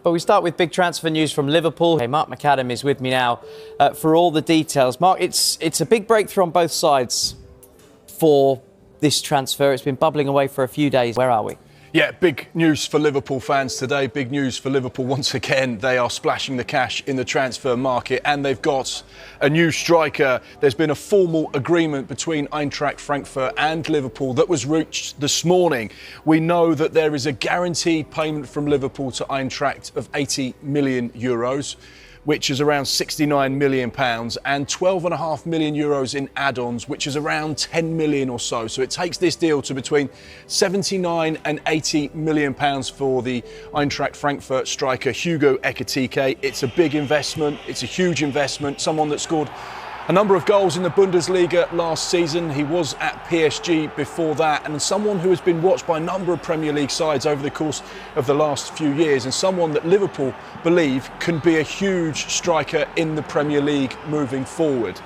But we start with big transfer news from Liverpool. Hey, Mark McAdam is with me now for all the details. Mark, it's a big breakthrough on both sides for this transfer. It's been bubbling away for a few days. Where are we? Yeah, big news for Liverpool fans today. Big news for Liverpool once again. They are splashing the cash in the transfer market and they've got a new striker. There's been a formal agreement between Eintracht Frankfurt and Liverpool that was reached this morning. We know that there is a guaranteed payment from Liverpool to Eintracht of 80 million euros. Which is around £69 million, and €12.5 million in add-ons, which is around 10 million or so. So it takes this deal to between 79 and 80 million pounds for the Eintracht Frankfurt striker Hugo Ekitike. It's a big investment. It's a huge investment. Someone that scored a number of goals in the Bundesliga last season. He was at PSG before that, and someone who has been watched by a number of Premier League sides over the course of the last few years, and someone that Liverpool believe can be a huge striker in the Premier League moving forward.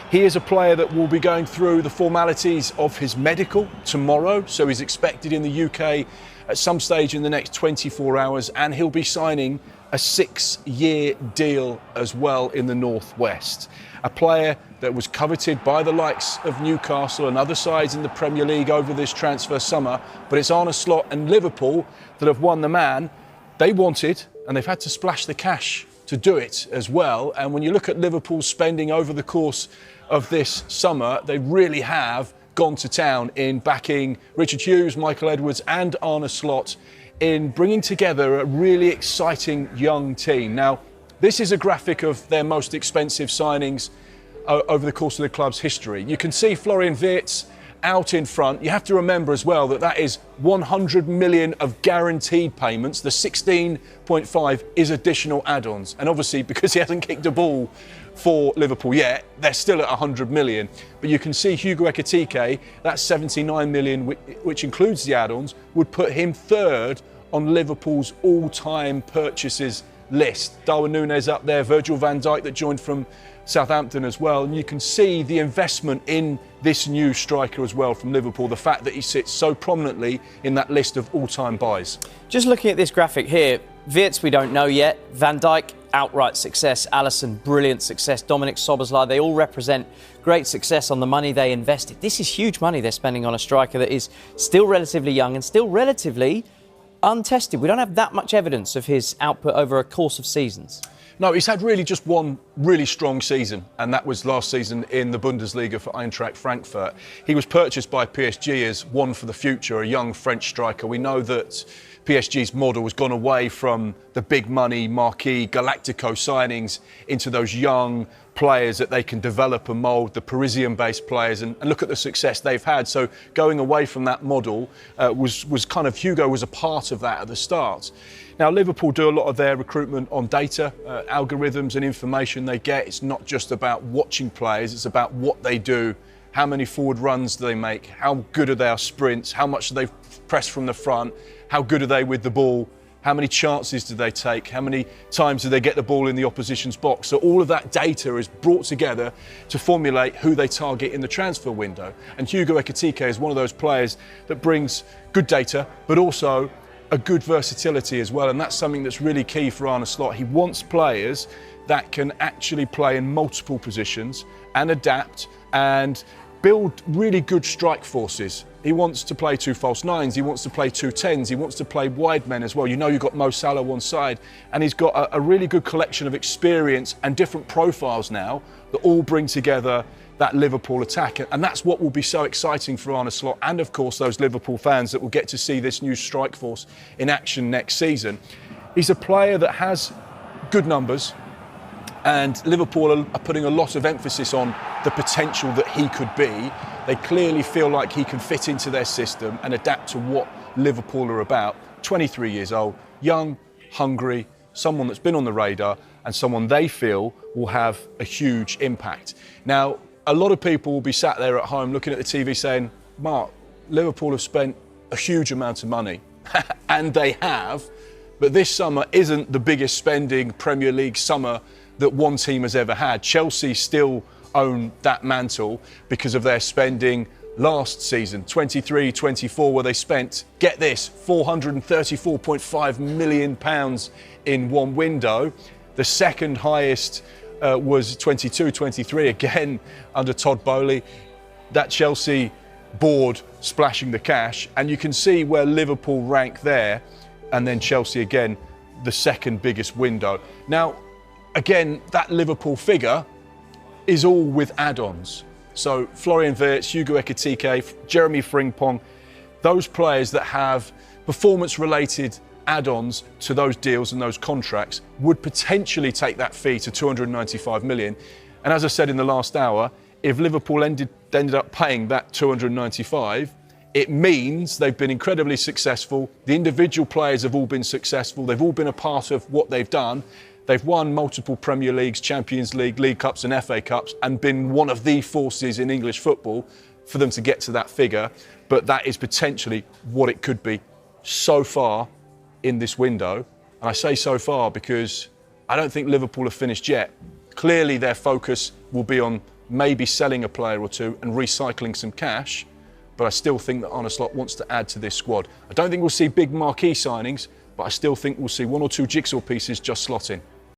He is a player that will be going through the formalities of his medical tomorrow, so he's expected in the UK at some stage in the next 24 hours, and he'll be signing a 6-year deal as well in the Northwest. A player that was coveted by the likes of Newcastle and other sides in the Premier League over this transfer summer, but it's Arne Slot and Liverpool that have won the man they wanted, and they've had to splash the cash to do it as well. And when you look at Liverpool's spending over the course of this summer, they really have gone to town in backing Richard Hughes, Michael Edwards and Arne Slot in bringing together a really exciting young team. Now, this is a graphic of their most expensive signings over the course of the club's history. You can see Florian Wirtz out in front. You have to remember as well that that is 100 million of guaranteed payments. The 16.5 is additional add-ons. And obviously, because he hasn't kicked a ball for Liverpool yet, they're still at 100 million. But you can see Hugo Ekitike, that's 79 million, which includes the add-ons, would put him third on Liverpool's all-time purchases list. Darwin Núñez up there, Virgil van Dijk that joined from Southampton as well, and you can see the investment in this new striker as well from Liverpool, the fact that he sits so prominently in that list of all-time buys. Just looking at this graphic here, Wirtz we don't know yet, Van Dijk outright success, Alisson brilliant success, Dominic Szoboszlai, they all represent great success on the money they invested. This is huge money they're spending on a striker that is still relatively young and still relatively untested. We don't have that much evidence of his output over a course of seasons. No, he's had really just one really strong season, and that was last season in the Bundesliga for Eintracht Frankfurt. He was purchased by PSG as one for the future, a young French striker. We know that PSG's model has gone away from the big money marquee Galactico signings into those young players that they can develop and mould, the Parisian-based players, and look at the success they've had. So going away from that model was kind of, Hugo was a part of that at the start. Now, Liverpool do a lot of their recruitment on data, algorithms and information they get. It's not just about watching players, it's about what they do. How many forward runs do they make? How good are their sprints? How much do they press from the front? How good are they with the ball? How many chances do they take? How many times do they get the ball in the opposition's box? So all of that data is brought together to formulate who they target in the transfer window. And Hugo Ekitike is one of those players that brings good data, but also a good versatility as well. And that's something that's really key for Arne Slot. He wants players that can actually play in multiple positions and adapt and build really good strike forces. He wants to play two false nines, he wants to play two tens, he wants to play wide men as well. You know, you've got Mo Salah one side, and he's got a really good collection of experience and different profiles now that all bring together that Liverpool attack. And that's what will be so exciting for Arne Slot and, of course, those Liverpool fans that will get to see this new strike force in action next season. He's a player that has good numbers, and Liverpool are putting a lot of emphasis on the potential that he could be. They clearly feel like he can fit into their system and adapt to what Liverpool are about. 23 years old, young, hungry, someone that's been on the radar, and someone they feel will have a huge impact. Now, a lot of people will be sat there at home looking at the TV saying, Mark, Liverpool have spent a huge amount of money. And they have, but this summer isn't the biggest spending Premier League summer that one team has ever had. Chelsea still own that mantle because of their spending last season, 23-24, where they spent, get this, £434.5 million in one window. The second highest was 22-23, again under Todd Boehly. That Chelsea board splashing the cash, and you can see where Liverpool rank there, and then Chelsea again, the second biggest window. Now, again, that Liverpool figure is all with add-ons. So Florian Wirtz, Hugo Ekitike, Jeremy Frimpong, those players that have performance-related add-ons to those deals and those contracts would potentially take that fee to 295 million. And as I said in the last hour, if Liverpool ended up paying that 295, it means they've been incredibly successful. The individual players have all been successful. They've all been a part of what they've done. They've won multiple Premier Leagues, Champions League, League Cups and FA Cups, and been one of the forces in English football for them to get to that figure. But that is potentially what it could be so far in this window. And I say so far because I don't think Liverpool have finished yet. Clearly their focus will be on maybe selling a player or two and recycling some cash. But I still think that Arne Slot wants to add to this squad. I don't think we'll see big marquee signings, but I still think we'll see one or two jigsaw pieces just slot in.